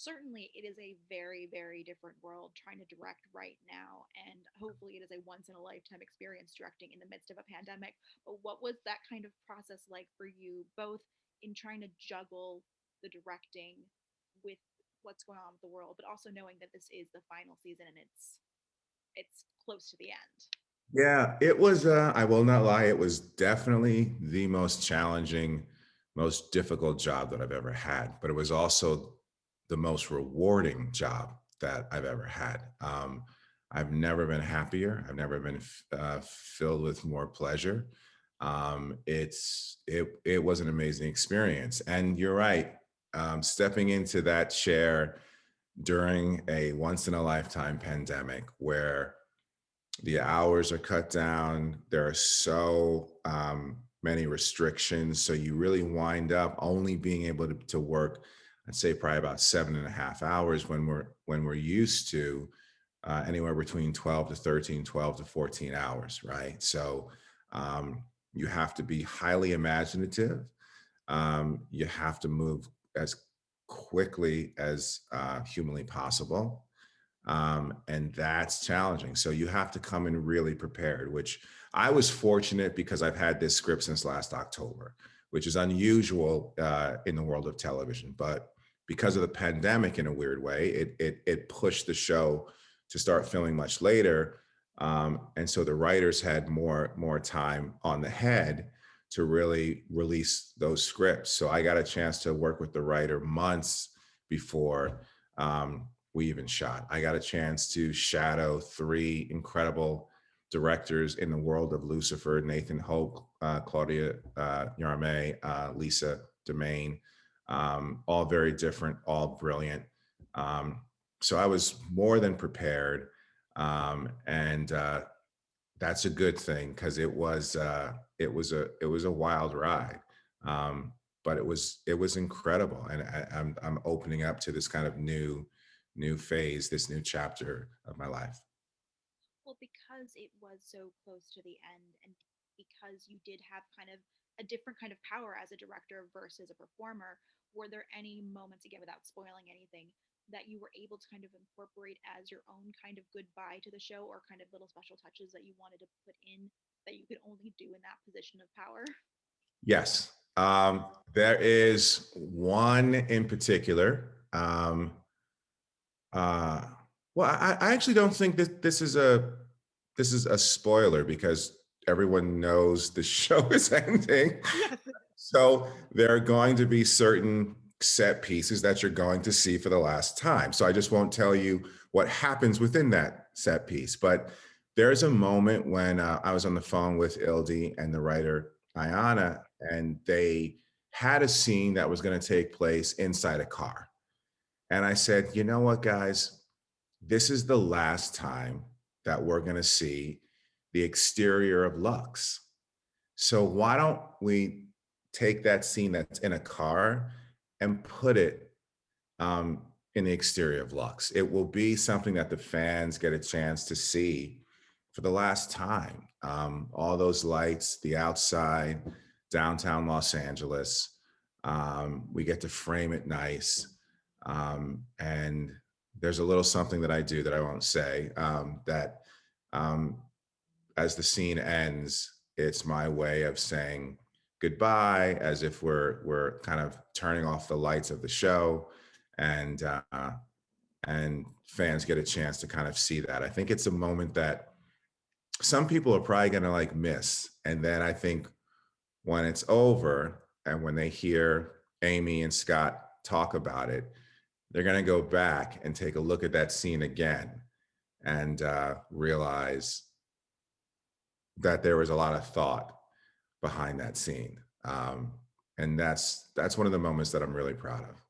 certainly it is a very, very different world trying to direct right now. And hopefully it is a once in a lifetime experience directing in the midst of a pandemic. But what was that kind of process like for you, both in trying to juggle the directing with what's going on with the world, but also knowing that this is the final season and it's close to the end? Yeah, it was, I will not lie, it was definitely the most challenging, most difficult job that I've ever had, but it was also the most rewarding job that I've ever had. I've never been happier. I've never been filled with more pleasure. It was an amazing experience, and you're right. Stepping into that chair during a once in a lifetime pandemic where the hours are cut down. There are so many restrictions. So you really wind up only being able to work, I'd say probably about 7.5 hours when we're used to anywhere between 12 to 13, 12 to 14 hours, right? So um, you have to be highly imaginative. You have to move as quickly as humanly possible, and that's challenging. So you have to come in really prepared, which I was fortunate because I've had this script since last October, which is unusual in the world of television. But because of the pandemic, in a weird way, it pushed the show to start filming much later, and so the writers had more time on the head to really release those scripts. So I got a chance to work with the writer months before. We even shot. I got a chance to shadow three incredible directors in the world of Lucifer: Nathan Hope, Claudia Yarmay, Lisa Demain, all very different, all brilliant. Um, so I was more than prepared. And That's a good thing because it was a wild ride. Um, but it was incredible, and I'm opening up to this kind of new phase, this new chapter of my life. Well, because it was so close to the end, and because you did have kind of a different kind of power as a director versus a performer, were there any moments, again, without spoiling anything, that you were able to kind of incorporate as your own kind of goodbye to the show, or kind of little special touches that you wanted to put in that you could only do in that position of power? Yes, there is one in particular. Uh, well, I actually don't think that this is a spoiler because everyone knows the show is ending. Yes. So there are going to be certain set pieces that you're going to see for the last time. So I just won't tell you what happens within that set piece. But there's a moment when I was on the phone with Ildi and the writer Ayana, and they had a scene that was going to take place inside a car. And I said, you know what, guys? This is the last time that we're going to see the exterior of Lux. So why don't we take that scene that's in a car and put it in the exterior of Lux? It will be something that the fans get a chance to see for the last time. All those lights, the outside, downtown Los Angeles. We get to frame it nice. And there's a little something that I do that I won't say, that um, as the scene ends, it's my way of saying goodbye, as if we're kind of turning off the lights of the show, and and fans get a chance to kind of see that. I think it's a moment that some people are probably going to like miss, and then I think when it's over and when they hear Amy and Scott talk about it, they're going to go back and take a look at that scene again and realize that there was a lot of thought behind that scene. And that's one of the moments that I'm really proud of.